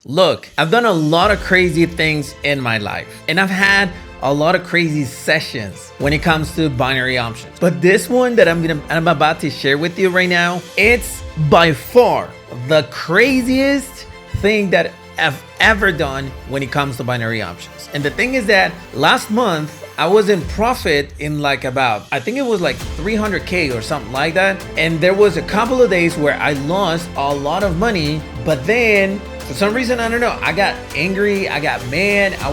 Look, I've done a lot of crazy things in my life, and I've had a lot of crazy sessions when it comes to binary options. But this one that I'm about to share with you right now, it's by far the craziest thing that I've ever done when it comes to binary options. And the thing is that last month I was in profit in like about, I think it was like 300K or something like that. And there was a couple of days where I lost a lot of money, but then for some reason, I don't know, I got angry, I got mad, I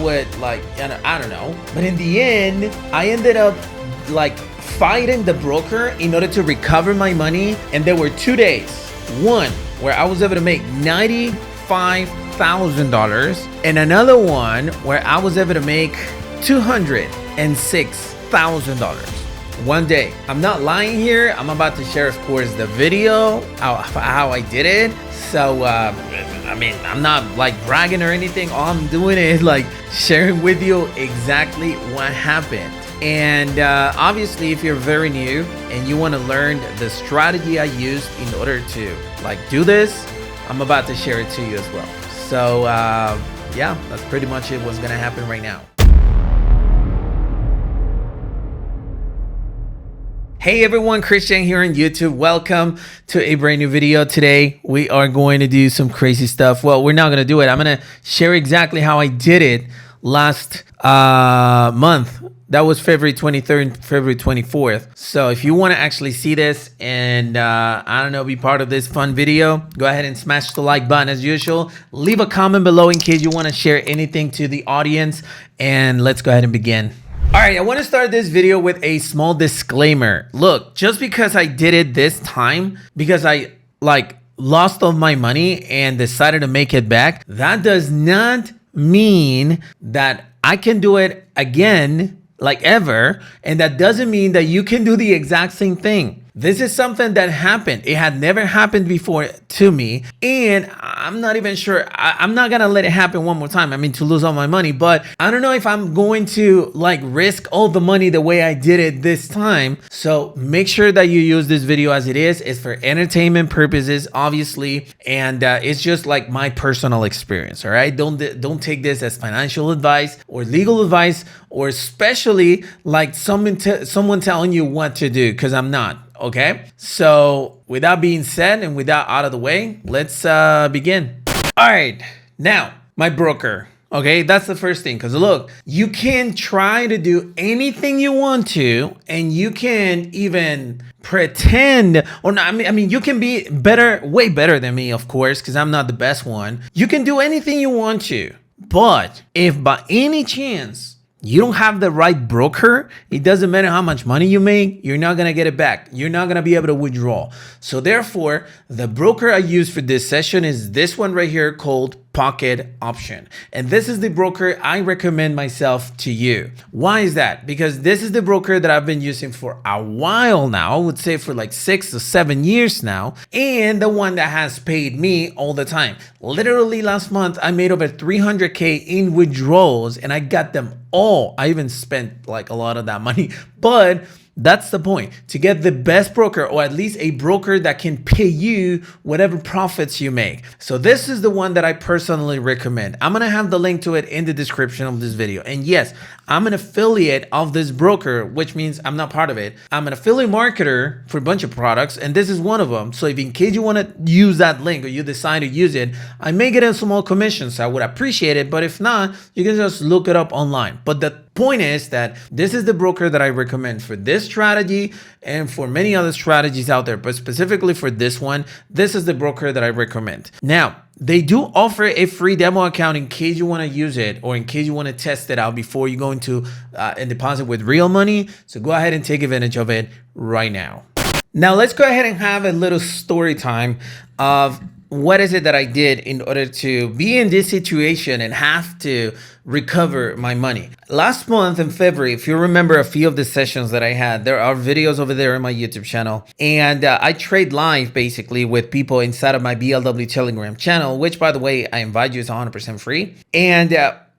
don't know. But in the end, I ended up like fighting the broker in order to recover my money. And there were 2 days. One where I was able to make $95,000 and another one where I was able to make $206,000 one day. I'm not lying here. I'm about to share, of course, the video how I did it. So I'm not like bragging or anything. All I'm doing is like sharing with you exactly what happened. And obviously, if you're very new and you want to learn the strategy I used in order to like do this, I'm about to share it to you as well. So yeah, that's pretty much it. What's gonna happen right now. Hey everyone, Christian here on YouTube. Welcome to a brand new video. Today we are going to do some crazy stuff. Well, we're not going to do it. I'm going to share exactly how I did it last month. That was February 23rd, February 24th. So if you want to actually see this and I don't know, be part of this fun video, go ahead and smash the like button as usual. Leave a comment below in case you want to share anything to the audience, and let's go ahead and begin. All right, I want to start this video with a small disclaimer. Look, just because I did it this time, because I like lost all my money and decided to make it back, that does not mean that I can do it again like ever. And that doesn't mean that you can do the exact same thing. This is something that happened. It had never happened before to me. And I'm not even sure. I'm not going to let it happen one more time. I mean, to lose all my money. But I don't know if I'm going to like risk all the money the way I did it this time. So make sure that you use this video as it is. It's for entertainment purposes, obviously. And it's just like my personal experience. All right. Don't take this as financial advice or legal advice, or especially like someone telling you what to do, because I'm not. Okay, so with that being said and with that out of the way, let's begin. All right, now my broker. Okay, that's the first thing, because look, you can try to do anything you want to, and you can even pretend, or not. I mean, you can be better, way better than me, of course, because I'm not the best one. You can do anything you want to, but if by any chance you don't have the right broker, it doesn't matter how much money you make, you're not going to get it back. You're not going to be able to withdraw. So therefore, the broker I use for this session is this one right here called Pocket Option. And this is the broker I recommend myself to you. Why is that? Because this is the broker that I've been using for a while now. I would say for like 6 or 7 years now. And the one that has paid me all the time. Literally last month, I made over 300K in withdrawals and I got them all. I even spent like a lot of that money, but that's the point, to get the best broker, or at least a broker that can pay you whatever profits you make. So this is the one that I personally recommend. I'm going to have the link to it in the description of this video. And yes, I'm an affiliate of this broker, which means I'm not part of it. I'm an affiliate marketer for a bunch of products, and this is one of them. So if in case you want to use that link or you decide to use it, I may get a small commission, so I would appreciate it. But if not, you can just look it up online. But the point is that this is the broker that I recommend for this strategy and for many other strategies out there, but specifically for this one, this is the broker that I recommend. Now, they do offer a free demo account in case you want to use it, or in case you want to test it out before you go into and deposit with real money. So go ahead and take advantage of it right now. Now let's go ahead and have a little story time of what is it that I did in order to be in this situation and have to recover my money. Last month in February, if you remember a few of the sessions that I had, there are videos over there on my YouTube channel. And I trade live basically with people inside of my BLW Telegram channel, which by the way, I invite you, is 100% free. And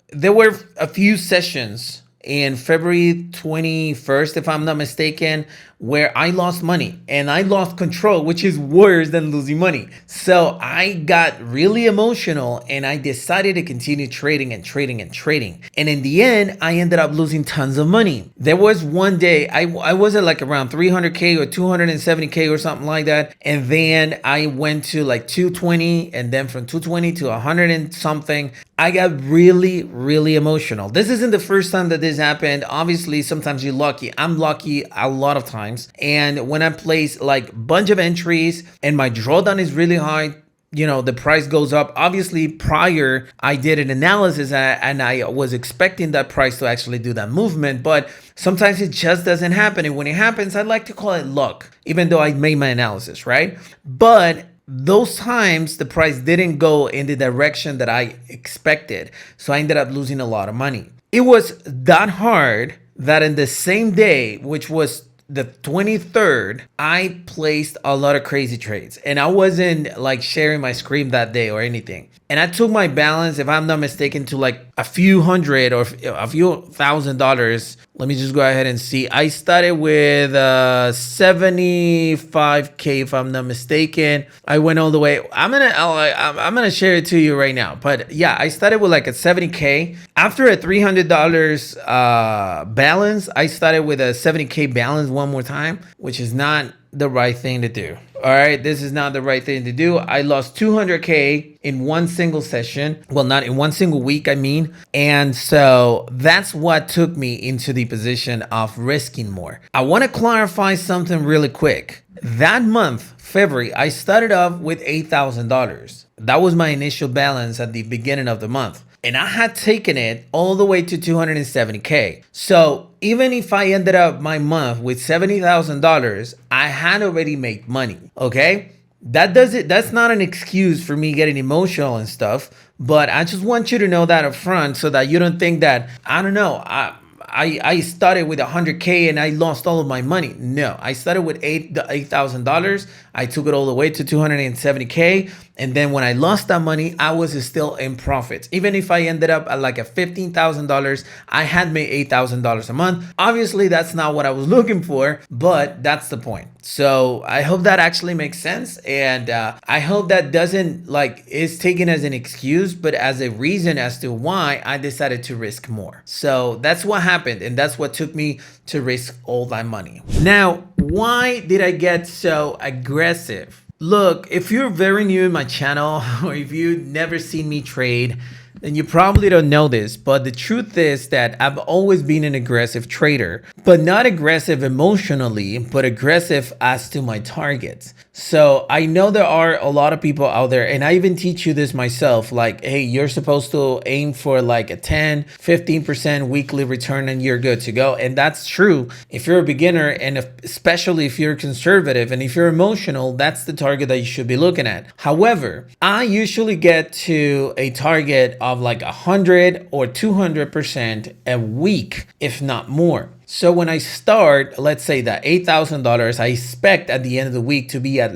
there were a few sessions in February 21st, if I'm not mistaken, where I lost money and I lost control, which is worse than losing money. So I got really emotional and I decided to continue trading and trading and trading. And in the end, I ended up losing tons of money. There was one day I was at like around 300K or 270K or something like that. And then I went to like 220, and then from 220 to 100 and something. I got really, really emotional. This isn't the first time that this happened. Obviously, sometimes you're lucky. I'm lucky a lot of times. And when I place like a bunch of entries and my drawdown is really high, the price goes up. Obviously, prior, I did an analysis and I was expecting that price to actually do that movement. But sometimes it just doesn't happen. And when it happens, I like to call it luck, even though I made my analysis, right? But those times the price didn't go in the direction that I expected. So I ended up losing a lot of money. It was that hard that in the same day, which was the 23rd, I placed a lot of crazy trades, and I wasn't like sharing my screen that day or anything. And I took my balance, if I'm not mistaken, to like a few hundred or a few $1,000s. Let me just go ahead and see. I started with 75K, if I'm not mistaken. I went all the way. I'm gonna share it to you right now. But yeah, I started with like a 70K. After a $300 balance, I started with a 70K balance one more time, which is not the right thing to do. All right, this is not the right thing to do. I lost 200K in one single session. Well, not in one single week, I mean. And so that's what took me into the position of risking more. I want to clarify something really quick. That month, February, I started off with $8,000. That was my initial balance at the beginning of the month. And I had taken it all the way to 270K. So even if I ended up my month with $70,000, I had already made money. Okay. That's not an excuse for me getting emotional and stuff, but I just want you to know that up front so that you don't think that, I don't know, I started with 100K and I lost all of my money. No, I started with $8,000. I took it all the way to 270K. And then when I lost that money, I was still in profits. Even if I ended up at like a $15,000, I had made $8,000 a month. Obviously, that's not what I was looking for, but that's the point. So I hope that actually makes sense. And I hope that doesn't is taken as an excuse, but as a reason as to why I decided to risk more. So that's what happened. And that's what took me to risk all that money. Now, why did I get so aggressive? Look, if you're very new in my channel or if you've never seen me trade, then you probably don't know this, but the truth is that I've always been an aggressive trader, but not aggressive emotionally, but aggressive as to my targets. So I know there are a lot of people out there, and I even teach you this myself, like, hey, you're supposed to aim for like a 10, 15% weekly return and you're good to go. And that's true if you're a beginner, and especially if you're conservative, and if you're emotional, that's the target that you should be looking at. However, I usually get to a target of like 100 or 200% a week, if not more. So when I start, let's say that $8,000, I expect at the end of the week to be at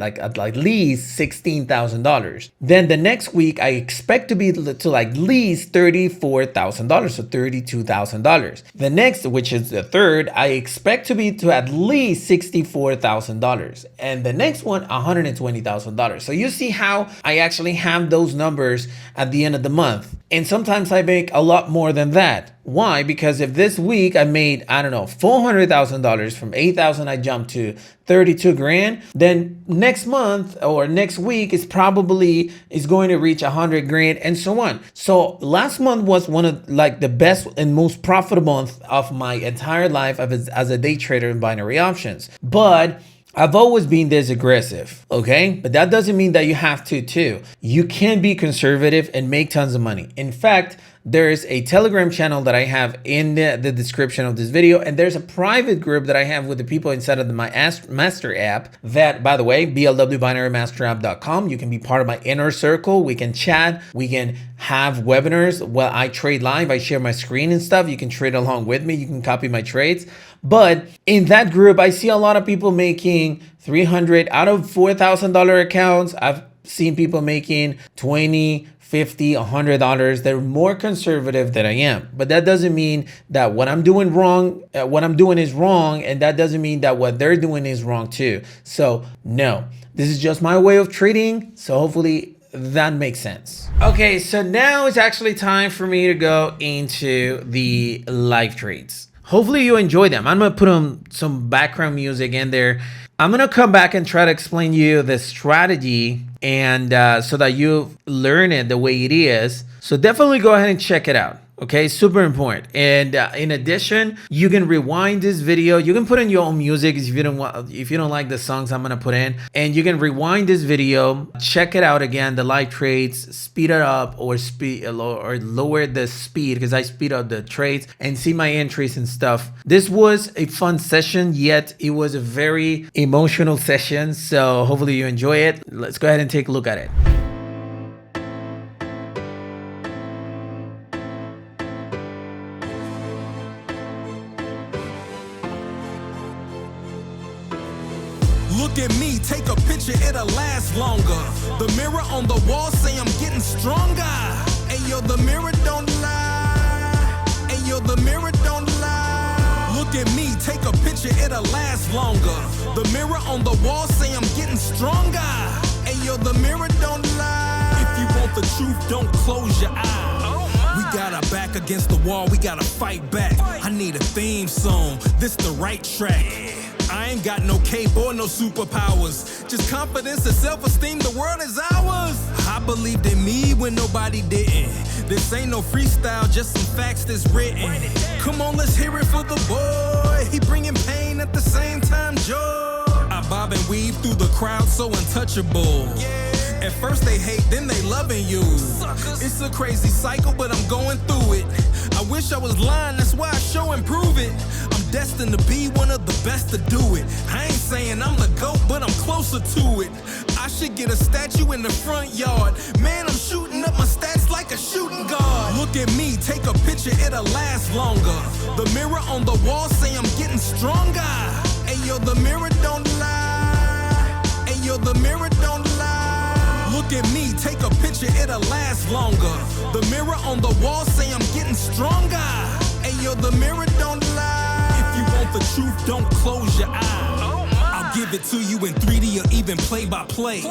least $16,000. Then the next week, I expect to be to like at least $34,000, so $32,000. The next, which is the third, I expect to be to at least $64,000. And the next one, $120,000. So you see how I actually have those numbers at the end of the month. And sometimes I make a lot more than that. Why? Because if this week I made, I don't know, $400,000 from 8,000, I jumped to 32 grand, then next month or next week is going to reach 100 grand and so on. So last month was one of like the best and most profitable month of my entire life as a day trader in binary options. But I've always been this aggressive, okay? But that doesn't mean that you have to too. You can be conservative and make tons of money. In fact, there's a Telegram channel that I have in the description of this video, and there's a private group that I have with the people inside of my master app that, by the way, blwbinarymaster.com. You can be part of my inner circle. We can chat. We can have webinars where I trade live. I share my screen and stuff. You can trade along with me. You can copy my trades. But in that group, I see a lot of people making 300 out of $4,000 accounts. I've seen people making 20, $50, $100. They're more conservative than I am. But that doesn't mean that what I'm doing wrong, what I'm doing is wrong. And that doesn't mean that what they're doing is wrong too. So no, this is just my way of trading. So hopefully that makes sense. Okay, so now it's actually time for me to go into the live trades. Hopefully you enjoy them. I'm gonna put some background music in there. I'm gonna come back and try to explain you the strategy and so that you learn it the way it is. So definitely go ahead and check it out. Okay, super important. And in addition, you can rewind this video. You can put in your own music if you don't like the songs I'm gonna put in, and you can rewind this video, check it out again, the live trades, speed it up or lower the speed because I speed up the trades and see my entries and stuff. This was a fun session, yet it was a very emotional session. So hopefully you enjoy it. Let's go ahead and take a look at it. Look at me, take a picture, it'll last longer. The mirror on the wall say I'm getting stronger. Ayo, the mirror don't lie. Ayo, the mirror don't lie. Look at me, take a picture, it'll last longer. The mirror on the wall say I'm getting stronger. Ayo, the mirror don't lie. If you want the truth, don't close your eyes. We got our back against the wall, we gotta fight back. I need a theme song, this the right track. I ain't got no cape or no superpowers, just confidence and self-esteem, the world is ours. I believed in me when nobody didn't. This ain't no freestyle, just some facts that's written. Come on, let's hear it for the boy. He bringing pain at the same time joy. I bob and weave through the crowd so untouchable. At first they hate, then they loving you. It's a crazy cycle, but I'm going through it. I wish I was lying, that's why I show and prove it. I'm destined to be one of the best to do it. I ain't saying I'm the GOAT, but I'm closer to it. I should get a statue in the front yard. Man, I'm shooting up my stats like a shooting guard. Look at me, take a picture, it'll last longer. The mirror on the wall say I'm getting stronger. Ayo, the mirror don't lie. Ayo, the mirror don't lie. Look at me, take a picture, it'll last longer. The mirror on the wall say I'm getting stronger. Ayo, the mirror don't lie. If you want the truth, don't close your eyes. I'll give it to you in 3D or even play by play.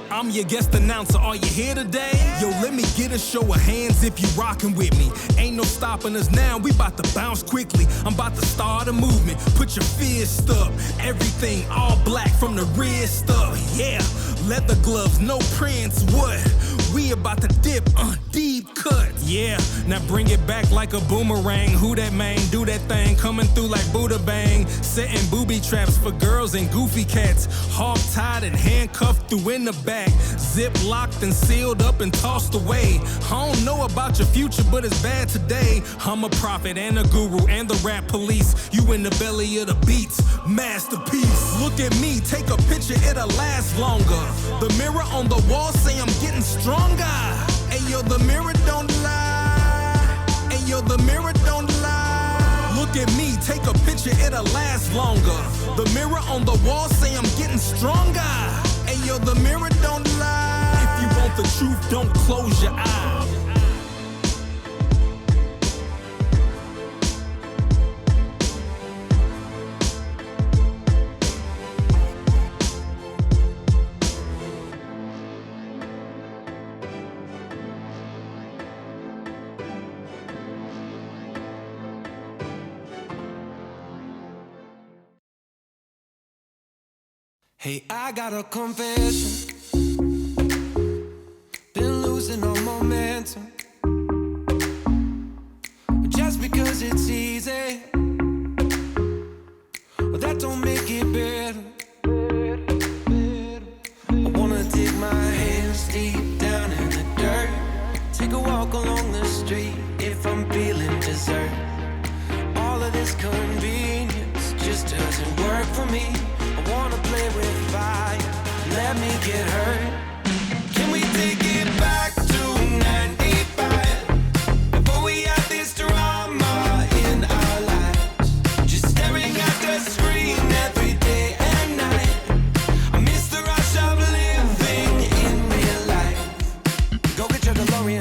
I'm your guest announcer, are you here today? Yo, let me get a show of hands if you rockin' with me. Ain't no stopping us now, we bout to bounce quickly. I'm about to start a movement, put your fist up. Everything all black from the wrist up, yeah. Leather gloves, no prints, what? We about to dip, deep cut, yeah. Now bring it back like a boomerang. Who that man, do that thing, coming through like Buddha Bang. Setting booby traps for girls and goofy cats. Hog tied and handcuffed through in the back. Zip locked and sealed up and tossed away. I don't know about your future, but it's bad today. I'm a prophet and a guru and the rap police. You in the belly of the beats, masterpiece. Look at me, take a picture, it'll last longer. The mirror on the wall say I'm getting stronger. Ayo, the mirror don't lie. Ayo, the mirror don't lie. Look at me, take a picture, it'll last longer. The mirror on the wall say I'm getting stronger. Ayo, the mirror don't lie. If you want the truth, don't close your eyes. Hey, I got a confession. Been losing all momentum. Just because it's easy, but that don't make it better. I wanna dig my hands deep down in the dirt. Take a walk along the street if I'm feeling dessert. All of this convenience just doesn't work for me. I wanna play with fire, let me get hurt. Can we take it back to 95? Before we had this drama in our lives, just staring at the screen every day and night. I miss the rush of living in real life. Go get your DeLorean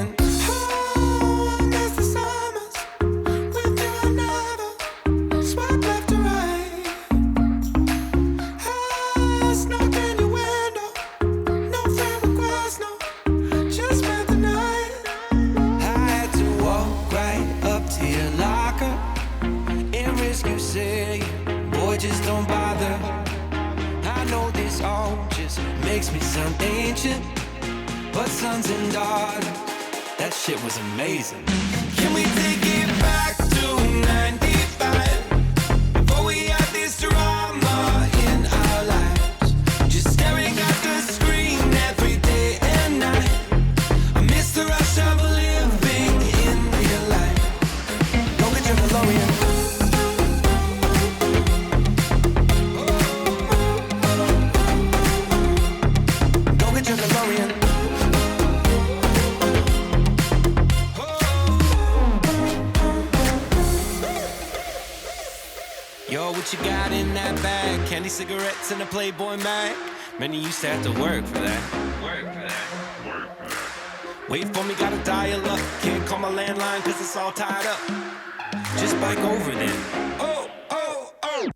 don't bother. I know this all just makes me sound ancient, but sons and daughters, that shit was amazing. Can we take it back to 95? Before we had this drama in our lives, just staring at the screen every day and night. I miss the rush of living in real life. Go get your DeLorean. Go get your DeLorean. Yo, what you got in that bag? Candy, cigarettes, and a Playboy mag. Many used to have to work for that. Wait for me, gotta dial up. Can't call my landline cause it's all tied up. Just bike over then. Oh, oh, oh.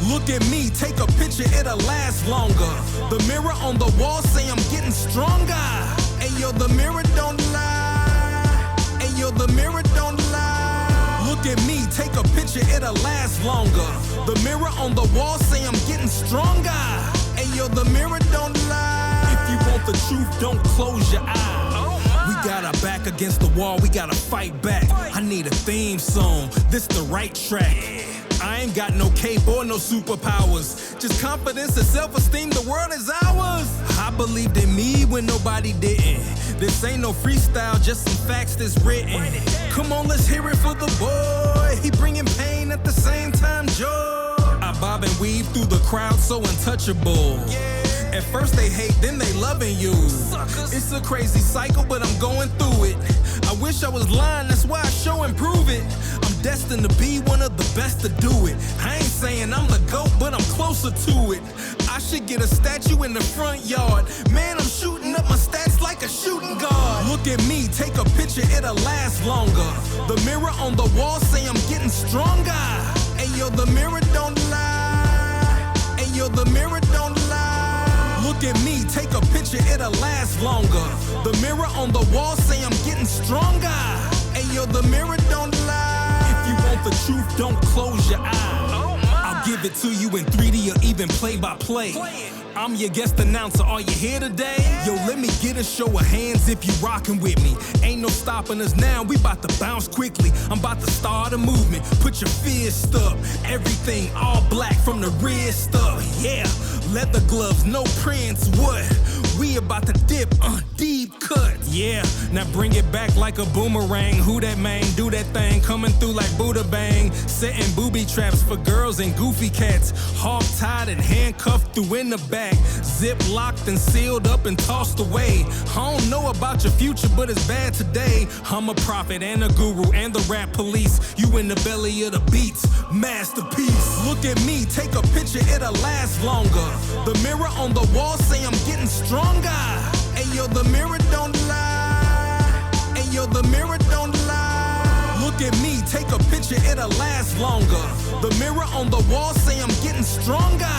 Look at me, take a picture, it'll last longer. The mirror on the wall say I'm getting stronger. Ayo, the mirror don't lie. Ayo, the mirror don't lie. Look at me, take a picture, it'll last longer. The mirror on the wall say I'm getting stronger. Ayo, the mirror don't lie. If you want the truth, don't close your eyes. We got our back against the wall, we gotta fight back. I need a theme song, this the right track. I ain't got no cape or no superpowers, just confidence and self-esteem, the world is ours. I believed in me when nobody didn't. This ain't no freestyle, just some facts that's written. Come on, let's hear it for the boy. He bringing pain at the same time joy. I bob and weave through the crowd, so untouchable. At first they hate, then they loving you. It's a crazy cycle, but I'm going through it. I wish I was lying, that's why I show and prove it. I'm destined to be one of the best to do it. I ain't saying I'm the GOAT, but I'm closer to it. I should get a statue in the front yard. Man, I'm shooting up my stats like a shooting guard. Look at me, take a picture, it'll last longer. The mirror on the wall say I'm getting stronger. Ayo, the mirror don't lie. Ayo, the mirror don't lie. Look at me, take a picture, it'll last longer. The mirror on the wall say I'm getting stronger. Ayo, the mirror don't lie. If you want the truth, don't close your eyes. I'll give it to you in 3D or even play by play. I'm your guest announcer, are you here today? Yo, let me get a show of hands if you rockin' with me. Ain't no stopping us now, we bout to bounce quickly. I'm about to start a movement, put your fist up. Everything all black from the wrist up, yeah. Leather gloves, no prints, what? We about to dip, deep cut, yeah. Now bring it back like a boomerang. Who that man, do that thing, coming through like Buddha Bang. Setting booby traps for girls and goofy cats. Hog tied and handcuffed through in the back. Zip locked and sealed up and tossed away. I don't know about your future, but it's bad today. I'm a prophet and a guru and the rap police. You in the belly of the beats, masterpiece. Look at me, take a picture, it'll last longer. The mirror on the wall say I'm getting stronger. Ayo, the mirror don't lie. Ayo, the mirror don't lie. Look at me, take a picture, it'll last longer. The mirror on the wall say I'm getting stronger.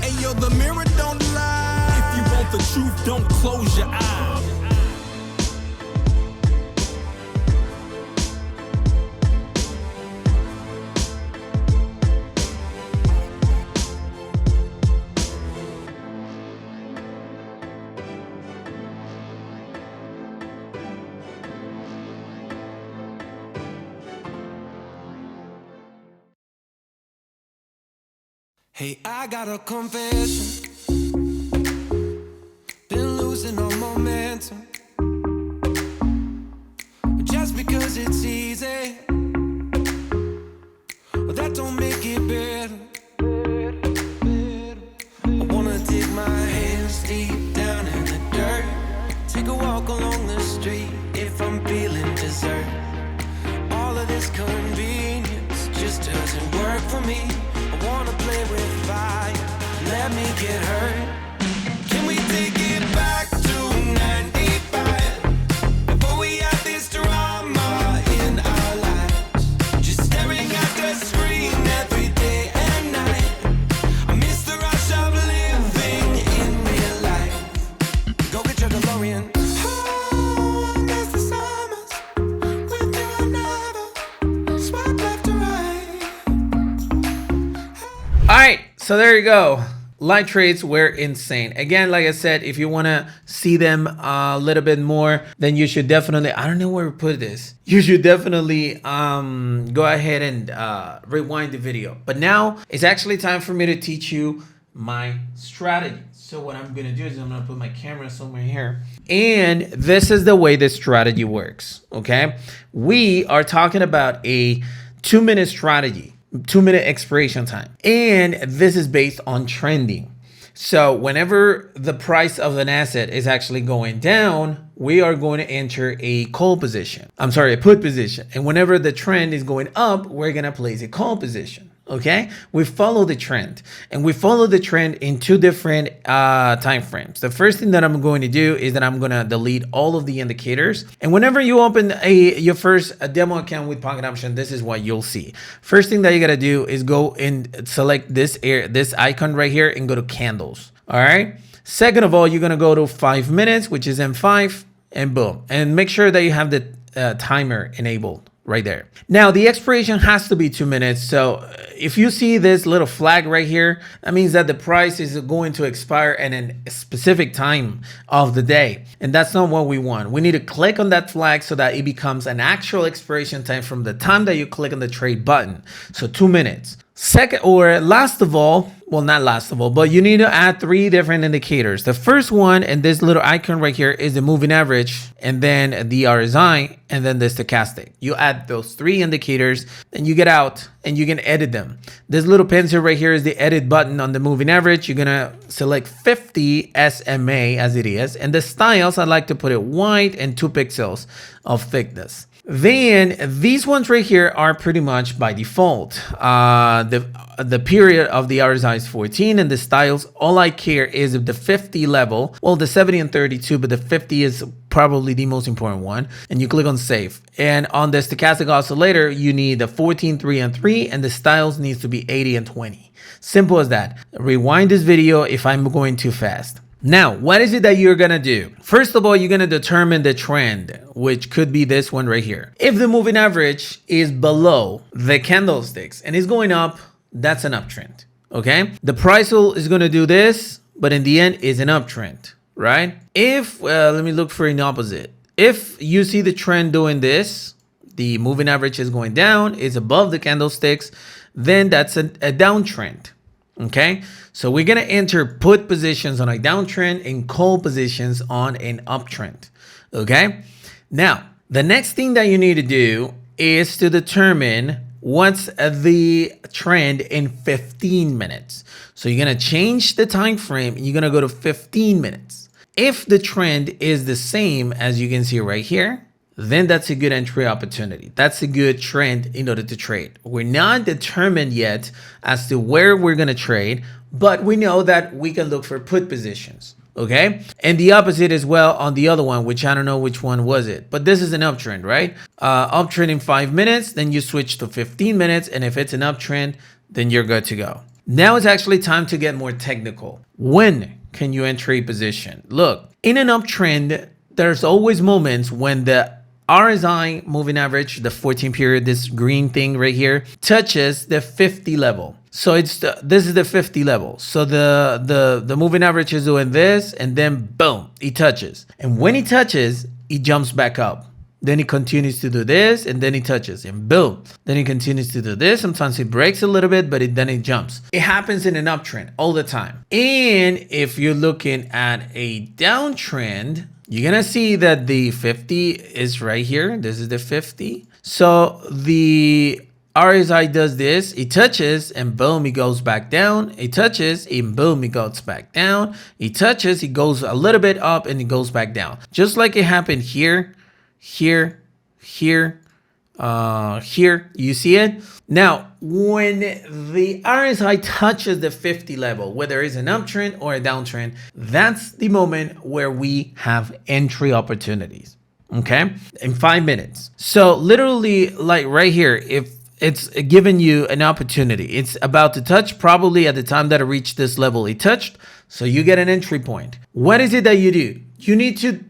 Ayo, the mirror don't lie. If you want the truth, don't close your eyes. Hey, I got a confession. Been losing all momentum. Just because it's easy, but that don't make it better. for me. I wanna play with fire. Let me get hurt. Can we take it back to 95? Before we had this drama in our lives. Just staring at the screen every day and night. I miss the rush of living in real life. Go get your DeLorean. Oh, I miss the summers with you and never swipe left to right. All right, so there you go. Light trades were insane. Again, like I said, if you want to see them a little bit more, then you should definitely, I don't know where to put this. You should definitely go ahead and rewind the video. But now it's actually time for me to teach you my strategy. So what I'm going to do is I'm going to put my camera somewhere here. And this is the way this strategy works, okay? We are talking about a 2-minute strategy. 2-minute expiration time, and this is based on trending. So whenever the price of an asset is actually going down, we are going to enter a call position. I'm sorry, a put position. And whenever the trend is going up, we're going to place a call position. Okay, we follow the trend, and we follow the trend in 2 different time frames. The first thing that I'm going to do is that I'm going to delete all of the indicators. And whenever you open your first demo account with Pocket Option, this is what you'll see. First thing that you got to do is go and select this icon right here and go to candles. All right. Second of all, you're going to go to 5 minutes, which is M5, and boom, and make sure that you have the timer enabled right there. Now the expiration has to be 2 minutes. So if you see this little flag right here, that means that the price is going to expire at a specific time of the day. And that's not what we want. We need to click on that flag so that it becomes an actual expiration time from the time that you click on the trade button. So 2 minutes. Second, or last of all, well, not last of all, but you need to add 3 different indicators. The first one, and this little icon right here, is the moving average, and then the RSI, and then the stochastic. You add those 3 indicators, then you get out and you can edit them. This little pencil right here is the edit button on the moving average. You're gonna select 50 SMA as it is, and the styles, I like to put it white and 2 pixels of thickness. Then these ones right here are pretty much by default. The period of the RSI is 14, and the styles, all I care is if the 50 level, well, the 70 and 32, but the 50 is probably the most important one. And you click on save. And on the stochastic oscillator, you need the 14, 3, and 3, and the styles needs to be 80 and 20. Simple as that. Rewind this video if I'm going too fast. Now, what is it that you're going to do? First of all, you're going to determine the trend, which could be this one right here. If the moving average is below the candlesticks and is going up, that's an uptrend. Okay. The price is going to do this, but in the end is an uptrend, right? If, let me look for an opposite. If you see the trend doing this, the moving average is going down, is above the candlesticks, then that's a downtrend. Okay, so we're gonna enter put positions on a downtrend and call positions on an uptrend. Okay, now the next thing that you need to do is to determine what's the trend in 15 minutes. So you're gonna change the time frame and you're gonna go to 15 minutes. If the trend is the same as you can see right here, then that's a good entry opportunity. That's a good trend in order to trade. We're not determined yet as to where we're going to trade, but we know that we can look for put positions. Okay. And the opposite as well on the other one, which I don't know which one was it, but this is an uptrend, right? Uptrend in 5 minutes, then you switch to 15 minutes. And if it's an uptrend, then you're good to go. Now it's actually time to get more technical. When can you enter a position? Look, in an uptrend, there's always moments when the RSI moving average, the 14 period, this green thing right here, touches the 50 level. So this is the 50 level. So the moving average is doing this, and then boom, it touches. And when it touches, it jumps back up. Then it continues to do this, and then it touches, and boom. Then it continues to do this. Sometimes it breaks a little bit, but then it jumps. It happens in an uptrend all the time. And if you're looking at a downtrend, you're gonna see that the 50 is right here. This is the 50. So the RSI does this, it touches, and boom, it goes back down. It touches, and boom, it goes back down. It touches, it goes a little bit up, and it goes back down. Just like it happened here, here, here, Here, you see it? Now, when the RSI touches the 50 level, whether it's an uptrend or a downtrend, that's the moment where we have entry opportunities, okay? In 5 minutes. So literally, like right here, if it's giving you an opportunity, it's about to touch, probably at the time that it reached this level, it touched, so you get an entry point. What is it that you do? You need to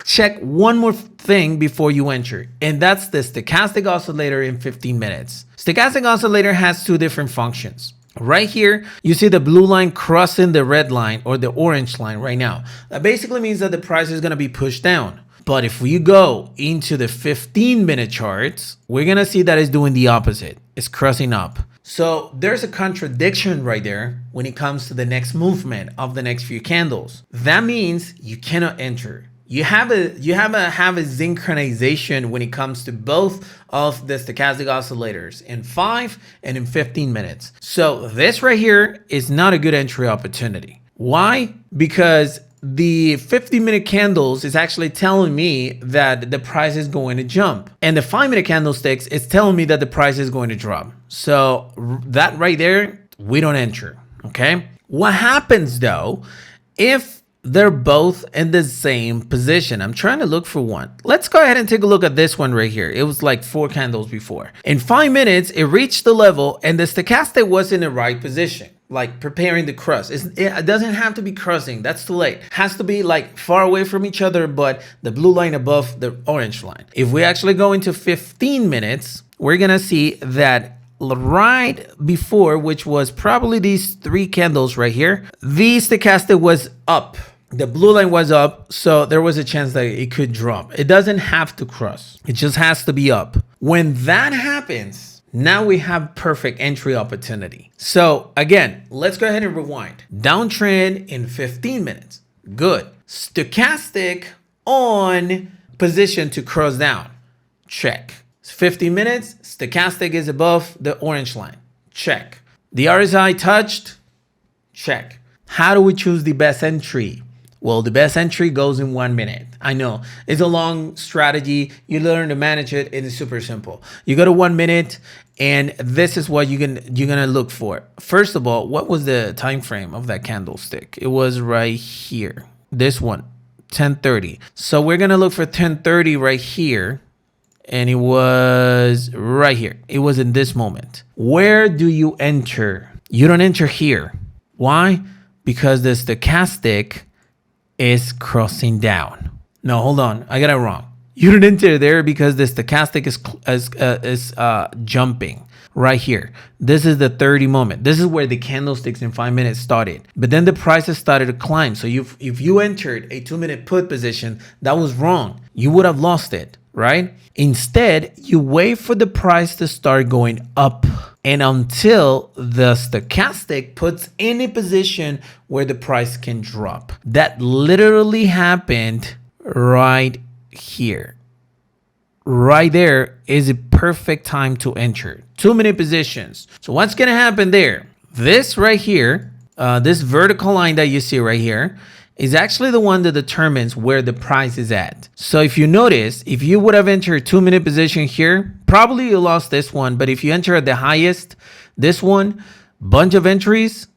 check one more thing before you enter, and that's the stochastic oscillator in 15 minutes. Stochastic oscillator has two different functions. Right here, you see the blue line crossing the red line or the orange line right now. That basically means that the price is going to be pushed down. But if we go into the 15-minute charts, we're going to see that it's doing the opposite. It's crossing up. So there's a contradiction right there when it comes to the next movement of the next few candles. That means you cannot enter. You have a synchronization when it comes to both of the stochastic oscillators in 5 and in 15 minutes. So this right here is not a good entry opportunity. Why? Because the 50-minute candles is actually telling me that the price is going to jump, and the 5-minute candlesticks is telling me that the price is going to drop. So that right there, we don't enter. Okay. What happens though if they're both in the same position? I'm trying to look for one. Let's go ahead and take a look at this one right here. It was like 4 candles before. In 5 minutes, it reached the level and the stochastic was in the right position, like preparing the cross. It doesn't have to be crossing. That's too late. It has to be like far away from each other, but the blue line above the orange line. If we actually go into 15 minutes, we're going to see that right before, which was probably these 3 candles right here, the stochastic was up. The blue line was up, so there was a chance that it could drop. It doesn't have to cross. It just has to be up. When that happens, now we have perfect entry opportunity. So again, let's go ahead and rewind. Downtrend in 15 minutes. Good. Stochastic on position to cross down. Check. 15 minutes, stochastic is above the orange line. Check. The RSI touched. Check. How do we choose the best entry? Well, the best entry goes in 1 minute. I know it's a long strategy. You learn to manage it. It is super simple. You go to 1 minute, and this is what you're gonna look for. First of all, what was the time frame of that candlestick? It was right here. This one, 10:30. So we're gonna look for 10:30 right here, and it was right here. It was in this moment. Where do you enter? You don't enter here. Why? Because the stochastic is crossing down. No, hold on. I got it wrong. You don't enter there because the stochastic is jumping right here. This is the 30 moment. This is where the candlesticks in 5 minutes started. But then the prices started to climb. So if you entered a 2-minute put position, that was wrong. You would have lost it, right? Instead, you wait for the price to start going up, and until the stochastic puts in a position where the price can drop. That literally happened right here. Right there is a perfect time to enter. 2-minute positions. So what's going to happen there? This right here, this vertical line that you see right here, is actually the one that determines where the price is at. So if you notice, if you would have entered 2-minute position here, probably you lost this one. But if you enter at the highest, this one, bunch of entries,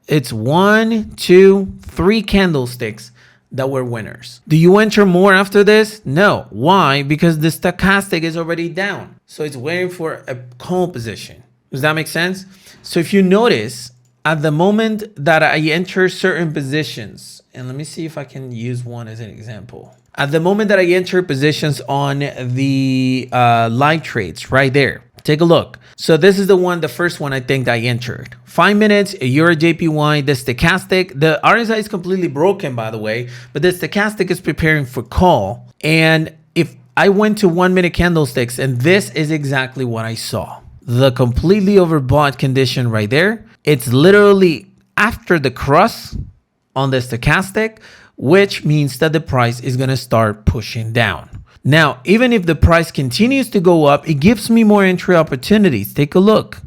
it's 1, 2, 3 candlesticks that were winners. Do you enter more after this? No. Why? Because the stochastic is already down. So it's waiting for a call position. Does that make sense? So if you notice, at the moment that I enter certain positions, and let me see if I can use one as an example. At the moment that I enter positions on the live trades right there, take a look. So this is the first one I think I entered. 5 minutes, Euro JPY, the stochastic, the RSI is completely broken, by the way, but the stochastic is preparing for call. And if I went to 1-minute candlesticks, and this is exactly what I saw. The completely overbought condition right there. It's literally after the cross on the stochastic, which means that the price is going to start pushing down. Now, even if the price continues to go up, it gives me more entry opportunities. Take a look.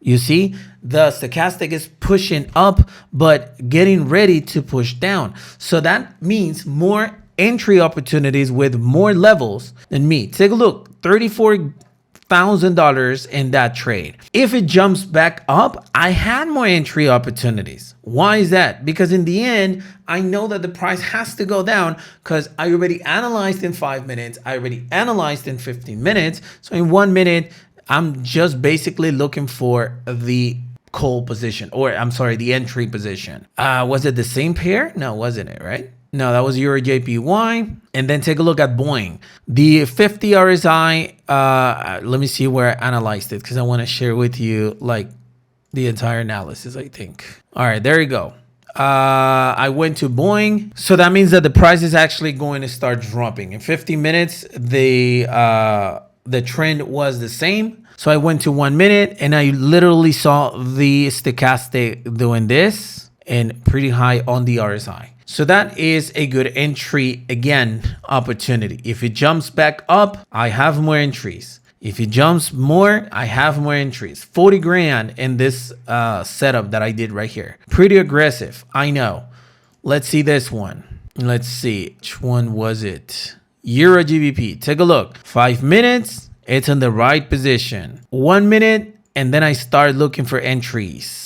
You see, the stochastic is pushing up, but getting ready to push down. So that means more entry opportunities with more levels than me. Take a look, $34,000 in that trade. If it jumps back up, I had more entry opportunities. Why is that? Because in the end, I know that the price has to go down because I already analyzed in 5 minutes. I already analyzed in 15 minutes. So in 1 minute, I'm just basically looking for the call position, or I'm sorry, the entry position. Was it the same pair? No, wasn't it, right? No, that was Euro JPY. And then take a look at Boeing. The 50 RSI, let me see where I analyzed it because I want to share with you like the entire analysis, I think. All right, there you go. I went to Boeing. So that means that the price is actually going to start dropping. In 50 minutes, the trend was the same. So I went to 1 minute and I literally saw the stochastic doing this and pretty high on the RSI. So that is a good entry, again, opportunity. If it jumps back up, I have more entries. If it jumps more, I have more entries. 40 grand in this setup that I did right here. Pretty aggressive, I know. Let's see this one. Let's see, which one was it? Euro GBP, take a look. 5 minutes, it's in the right position. 1 minute, and then I start looking for entries.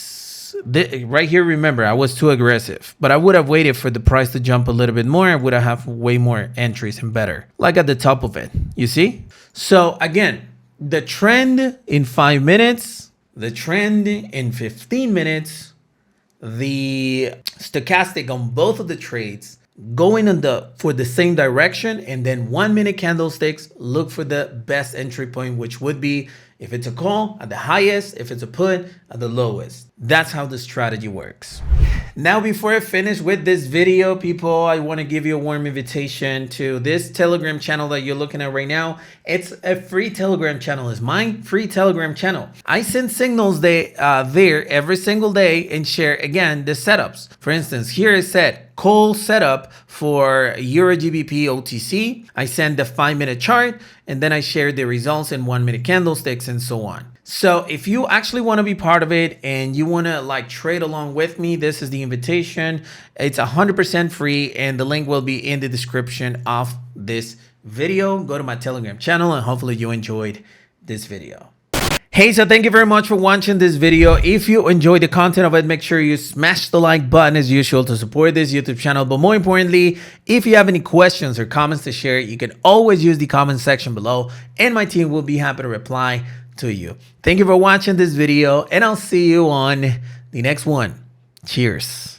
Right here, remember, I was too aggressive, but I would have waited for the price to jump a little bit more. I would have way more entries and better, like at the top of it, you see? So again, the trend in 5 minutes, the trend in 15 minutes, the stochastic on both of the trades going for the same direction, and then 1 minute candlesticks, look for the best entry point, which would be, if it's a call, at the highest, if it's a put, at the lowest. That's how the strategy works. Now, before I finish with this video, people, I want to give you a warm invitation to this Telegram channel that you're looking at right now. It's a free Telegram channel. It's my free Telegram channel. I send signals there every single day and share, again, the setups. For instance, here it said call setup for Euro GBP OTC. I send the 5 minute chart, and then I share the results in 1 minute candlesticks and so on. So if you actually want to be part of it and you want to like trade along with me, this is the invitation. It's 100% free, and the link will be in the description of this video. Go to my Telegram channel, and hopefully you enjoyed this video. Hey, so thank you very much for watching this video. If you enjoyed the content of it, make sure you smash the like button as usual to support this YouTube channel. But more importantly, if you have any questions or comments to share, you can always use the comment section below, and my team will be happy to reply to you. Thank you for watching this video, and I'll see you on the next one. Cheers.